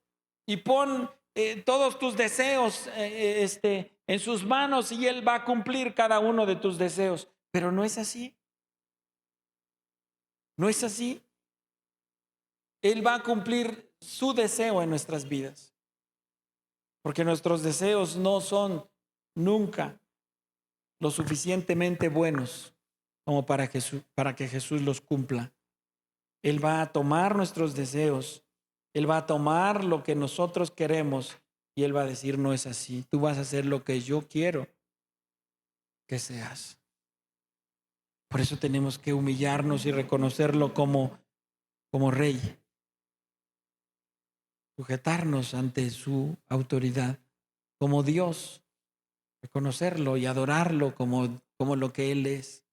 Speaker 1: y pon todos tus deseos en sus manos y Él va a cumplir cada uno de tus deseos. Pero no es así. No es así. Él va a cumplir su deseo en nuestras vidas. Porque nuestros deseos no son nunca lo suficientemente buenos como para que Jesús los cumpla. Él va a tomar nuestros deseos, Él va a tomar lo que nosotros queremos y Él va a decir, no es así, tú vas a hacer lo que yo quiero que seas. Por eso tenemos que humillarnos y reconocerlo como Rey, sujetarnos ante su autoridad, como Dios, reconocerlo y adorarlo como lo que Él es,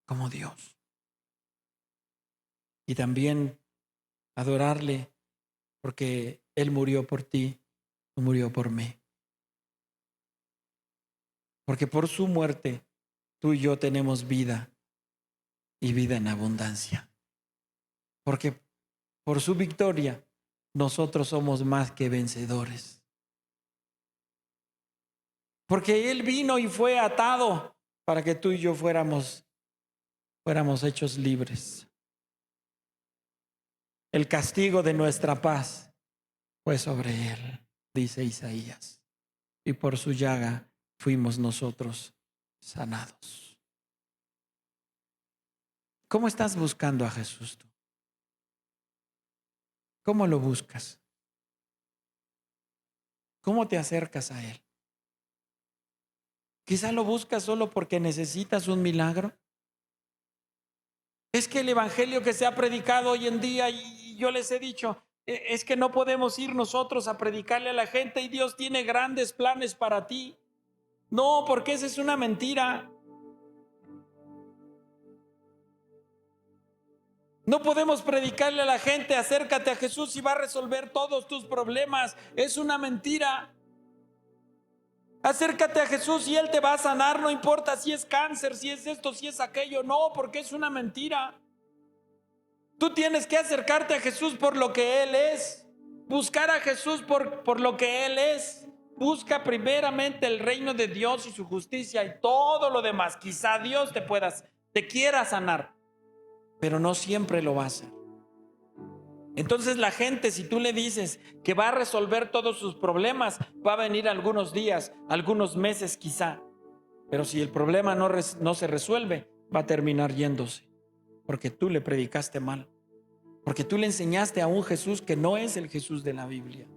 Speaker 1: como Dios. Y también adorarle porque Él murió por ti, murió por mí. Porque por su muerte tú y yo tenemos vida y vida en abundancia. Porque por su victoria nosotros somos más que vencedores. Porque Él vino y fue atado para que tú y yo fuéramos hechos libres. El castigo de nuestra paz fue sobre Él, dice Isaías. Y por su llaga fuimos nosotros sanados. ¿Cómo estás buscando a Jesús tú? ¿Cómo lo buscas? ¿Cómo te acercas a Él? Quizá lo buscas solo porque necesitas un milagro. Es que el evangelio que se ha predicado hoy en día, y yo les he dicho, es que no podemos ir nosotros a predicarle a la gente y Dios tiene grandes planes para ti. No, porque esa es una mentira. No podemos predicarle a la gente, acércate a Jesús y va a resolver todos tus problemas. Es una mentira. Acércate a Jesús y Él te va a sanar, no importa si es cáncer, si es esto, si es aquello. No, porque es una mentira. Tú tienes que acercarte a Jesús por lo que Él es. Buscar a Jesús por lo que Él es. Busca primeramente el reino de Dios y su justicia y todo lo demás. Quizá Dios te quiera sanar, pero no siempre lo va a hacer. Entonces la gente, si tú le dices que va a resolver todos sus problemas, va a venir algunos días, algunos meses quizá. Pero si el problema no se resuelve, va a terminar yéndose. Porque tú le predicaste mal. Porque tú le enseñaste a un Jesús que no es el Jesús de la Biblia.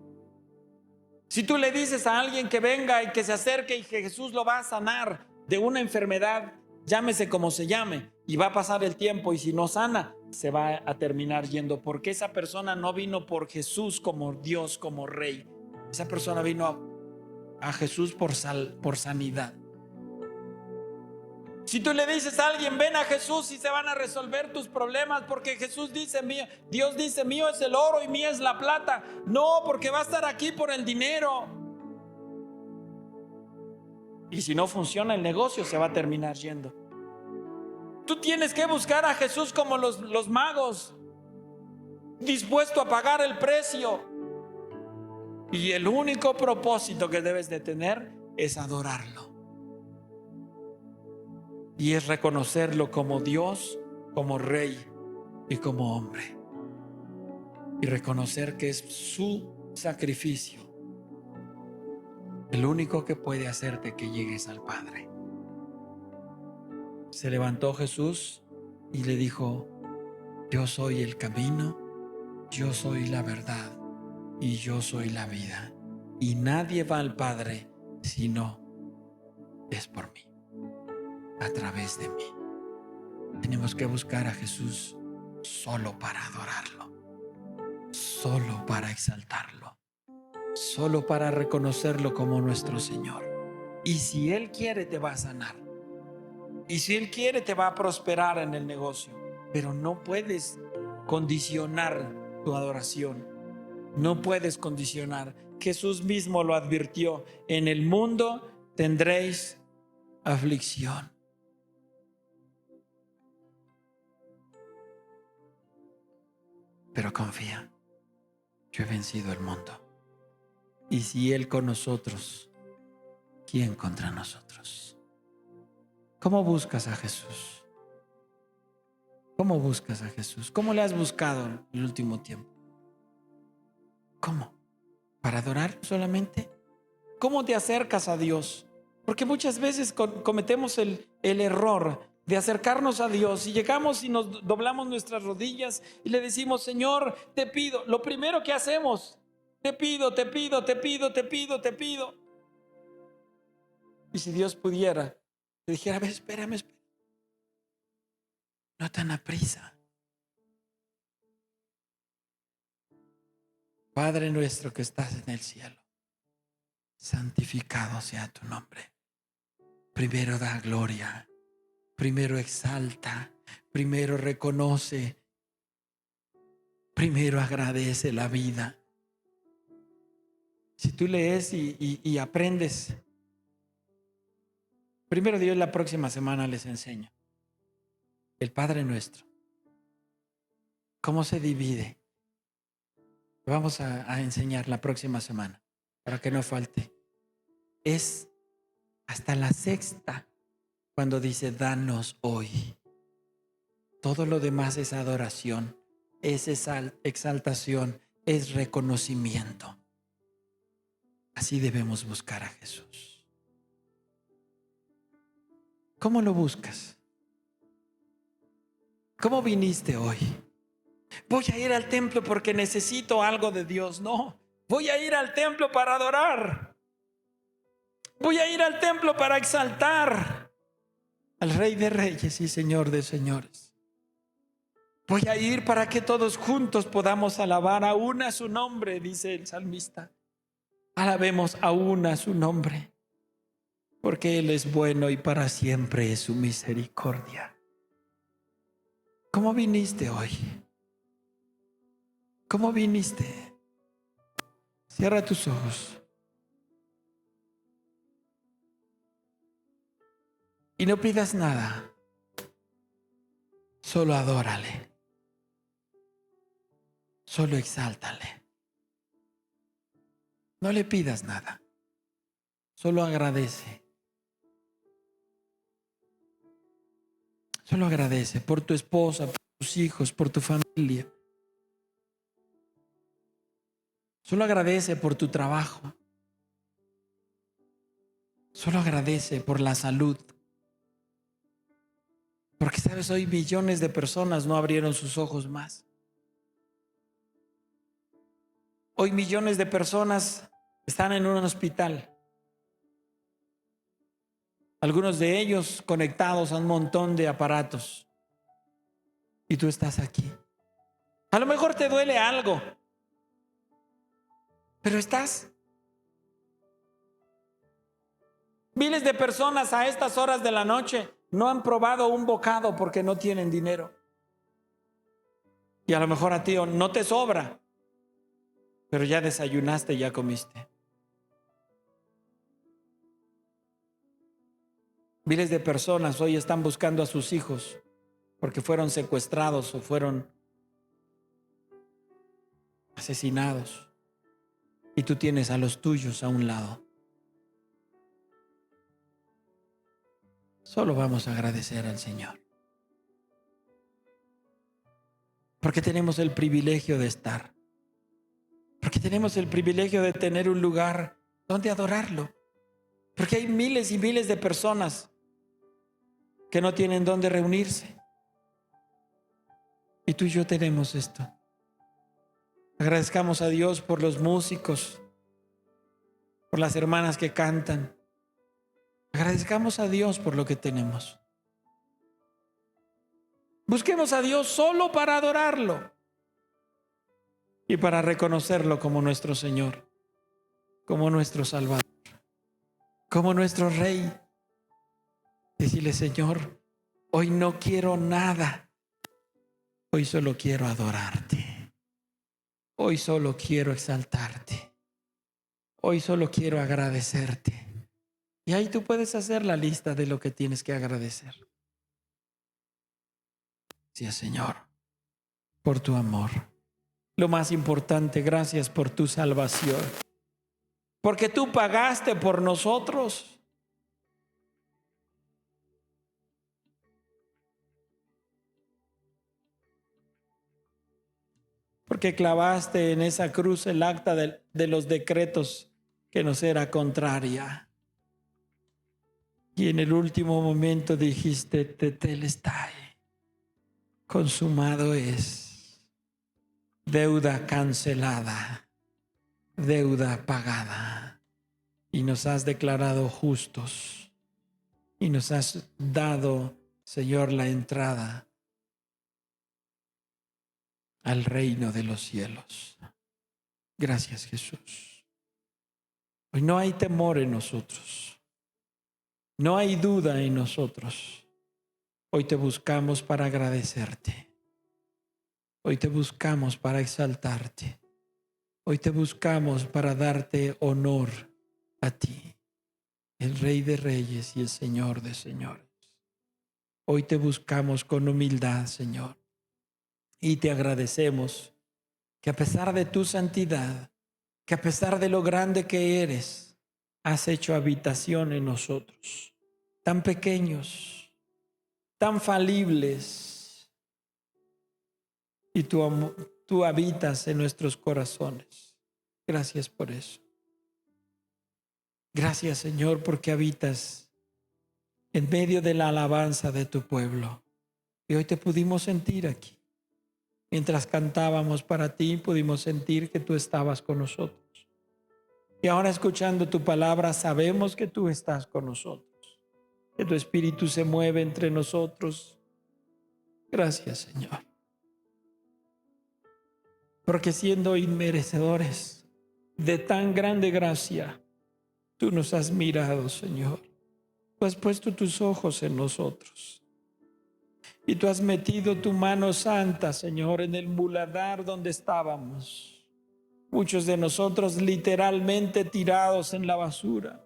Speaker 1: Si tú le dices a alguien que venga y que se acerque y que Jesús lo va a sanar de una enfermedad, llámese como se llame, y va a pasar el tiempo y si no sana, se va a terminar yendo, porque esa persona no vino por Jesús como Dios, como Rey. Esa persona vino a Jesús por sanidad. Si tú le dices a alguien, ven a Jesús y se van a resolver tus problemas, porque Jesús dice, Dios dice, mío es el oro y mía es la plata. No, porque va a estar aquí por el dinero. Y si no funciona el negocio, se va a terminar yendo. Tú tienes que buscar a Jesús como los magos, dispuesto a pagar el precio. Y el único propósito que debes de tener es adorarlo. Y es reconocerlo como Dios, como Rey y como hombre. Y reconocer que es su sacrificio el único que puede hacerte que llegues al Padre. Se levantó Jesús y le dijo, yo soy el camino, yo soy la verdad y yo soy la vida. Y nadie va al Padre si no es por mí, a través de mí. Tenemos que buscar a Jesús solo para adorarlo, solo para exaltarlo, solo para reconocerlo como nuestro Señor. Y si Él quiere, te va a sanar. Y si Él quiere, te va a prosperar en el negocio. Pero no puedes condicionar tu adoración. No puedes condicionar. Jesús mismo lo advirtió. En el mundo tendréis aflicción. Pero confía. Yo he vencido el mundo. Y si Él con nosotros, ¿quién contra nosotros? ¿Cómo buscas a Jesús? ¿Cómo buscas a Jesús? ¿Cómo le has buscado en el último tiempo? ¿Cómo? ¿Para adorar solamente? ¿Cómo te acercas a Dios? Porque muchas veces cometemos el error de acercarnos a Dios y llegamos y nos doblamos nuestras rodillas y le decimos: Señor, te pido. Lo primero que hacemos: te pido, te pido, te pido, te pido, te pido. Y si Dios pudiera, te dijera: a ver, espérame, no tan aprisa. Padre nuestro que estás en el cielo, santificado sea tu nombre. Primero da gloria, primero exalta, primero reconoce, primero agradece la vida. Si tú lees y aprendes, primero Dios, la próxima semana les enseño el Padre Nuestro, cómo se divide. Vamos a enseñar la próxima semana para que no falte. Es hasta la sexta cuando dice: danos hoy. Todo lo demás es adoración, es exaltación, es reconocimiento. Así debemos buscar a Jesús. ¿Cómo lo buscas? ¿Cómo viniste hoy? Voy a ir al templo porque necesito algo de Dios. No, voy a ir al templo para adorar. Voy a ir al templo para exaltar al Rey de Reyes y Señor de Señores. Voy a ir para que todos juntos podamos alabar aún a su nombre, dice el salmista. Alabemos aún a su nombre, porque Él es bueno y para siempre es su misericordia. ¿Cómo viniste hoy? ¿Cómo viniste? Cierra tus ojos y no pidas nada. Solo adórale. Solo exáltale. No le pidas nada. Solo agradece. Solo agradece por tu esposa, por tus hijos, por tu familia. Solo agradece por tu trabajo. Solo agradece por la salud. Porque sabes, hoy millones de personas no abrieron sus ojos más. Hoy millones de personas están en un hospital. Algunos de ellos conectados a un montón de aparatos. Y tú estás aquí. A lo mejor te duele algo, pero estás. Miles de personas a estas horas de la noche no han probado un bocado porque no tienen dinero. Y a lo mejor a ti no te sobra, pero ya desayunaste, ya comiste. Miles de personas hoy están buscando a sus hijos porque fueron secuestrados o fueron asesinados. Y tú tienes a los tuyos a un lado. Solo vamos a agradecer al Señor. Porque tenemos el privilegio de estar. Porque tenemos el privilegio de tener un lugar donde adorarlo. Porque hay miles y miles de personas que no tienen dónde reunirse. Y tú y yo tenemos esto. Agradezcamos a Dios por los músicos, por las hermanas que cantan. Agradezcamos a Dios por lo que tenemos. Busquemos a Dios solo para adorarlo y para reconocerlo como nuestro Señor, como nuestro Salvador, como nuestro Rey. Decirle: Señor, hoy no quiero nada. Hoy solo quiero adorarte. Hoy solo quiero exaltarte. Hoy solo quiero agradecerte. Y ahí tú puedes hacer la lista de lo que tienes que agradecer. Sí, Señor, por tu amor. Lo más importante, gracias por tu salvación. Porque tú pagaste por nosotros. porque clavaste en esa cruz el acta de los decretos que nos era contraria. Y en el último momento dijiste, tetelestai, consumado es, deuda cancelada, deuda pagada. Y nos has declarado justos y nos has dado, Señor, la entrada al reino de los cielos. Gracias, Jesús. Hoy no hay temor en nosotros, no hay duda en nosotros. Hoy te buscamos para agradecerte. Hoy te buscamos para exaltarte. Hoy te buscamos para darte honor a ti, el Rey de Reyes y el Señor de Señores. Hoy te buscamos con humildad, Señor, y te agradecemos que a pesar de tu santidad, que a pesar de lo grande que eres, has hecho habitación en nosotros, tan pequeños, tan falibles, y tú habitas en nuestros corazones. Gracias por eso. Gracias, Señor, porque habitas en medio de la alabanza de tu pueblo. Y hoy te pudimos sentir aquí. Mientras cantábamos para ti, pudimos sentir que tú estabas con nosotros. Y ahora, escuchando tu palabra, sabemos que tú estás con nosotros, que tu espíritu se mueve entre nosotros. Gracias, Señor. Porque siendo inmerecedores de tan grande gracia, tú nos has mirado, Señor. Tú has puesto tus ojos en nosotros. Y tú has metido tu mano santa, Señor, en el muladar donde estábamos. Muchos de nosotros literalmente tirados en la basura,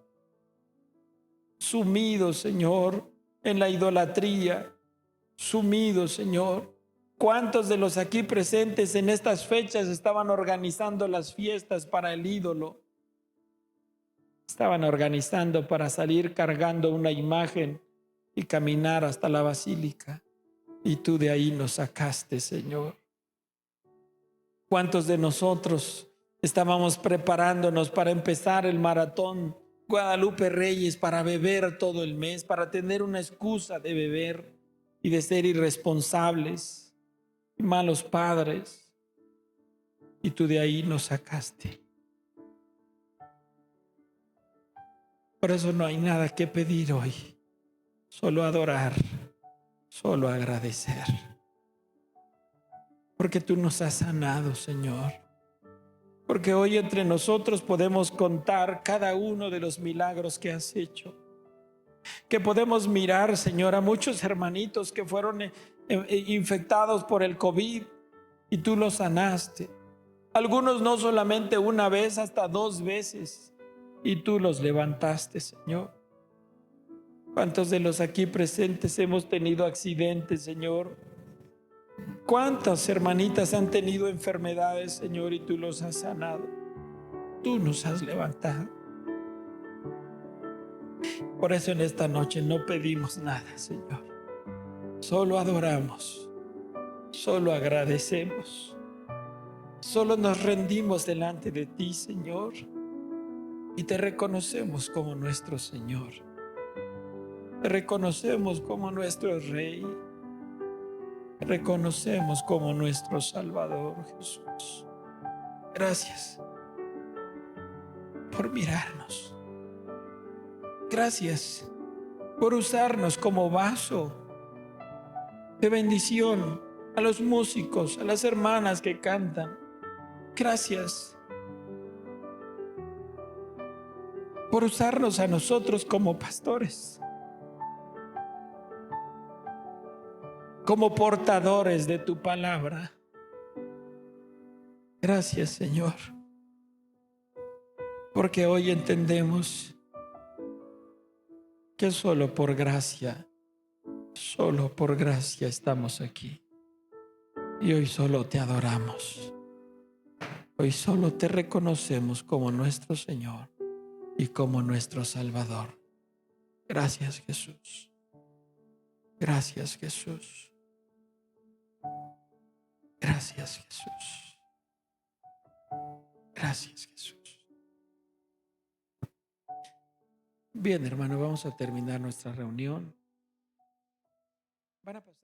Speaker 1: sumidos, Señor, en la idolatría, sumidos, Señor. ¿Cuántos de los aquí presentes en estas fechas estaban organizando las fiestas para el ídolo? Estaban organizando para salir cargando una imagen y caminar hasta la basílica. Y tú de ahí nos sacaste, Señor. ¿Cuántos de nosotros estábamos preparándonos para empezar el maratón Guadalupe Reyes, para beber todo el mes, para tener una excusa de beber y de ser irresponsables y malos padres? Y tú de ahí nos sacaste. Por eso no hay nada que pedir hoy, solo adorar, solo agradecer. Porque tú nos has sanado, Señor. Porque hoy entre nosotros podemos contar cada uno de los milagros que has hecho. Que podemos mirar, Señor, a muchos hermanitos que fueron infectados por el COVID y tú los sanaste. Algunos no solamente una vez, hasta 2 veces. Y tú los levantaste, Señor. ¿Cuántos de los aquí presentes hemos tenido accidentes, Señor? ¿Cuántas hermanitas han tenido enfermedades, Señor, y tú los has sanado? Tú nos has levantado. Por eso en esta noche no pedimos nada, Señor. Solo adoramos, solo agradecemos, solo nos rendimos delante de ti, Señor, y te reconocemos como nuestro Señor. Te reconocemos como nuestro Rey. Te reconocemos como nuestro Salvador, Jesús. Gracias por mirarnos. Gracias por usarnos como vaso de bendición a los músicos, a las hermanas que cantan. Gracias por usarnos a nosotros como pastores, como portadores de tu palabra. Gracias, Señor, porque hoy entendemos que solo por gracia estamos aquí. Y hoy solo te adoramos. Hoy solo te reconocemos como nuestro Señor y como nuestro Salvador. Gracias, Jesús. Gracias, Jesús. Gracias, Jesús. Gracias, Jesús. Bien, hermano, vamos a terminar nuestra reunión. Van a pasar.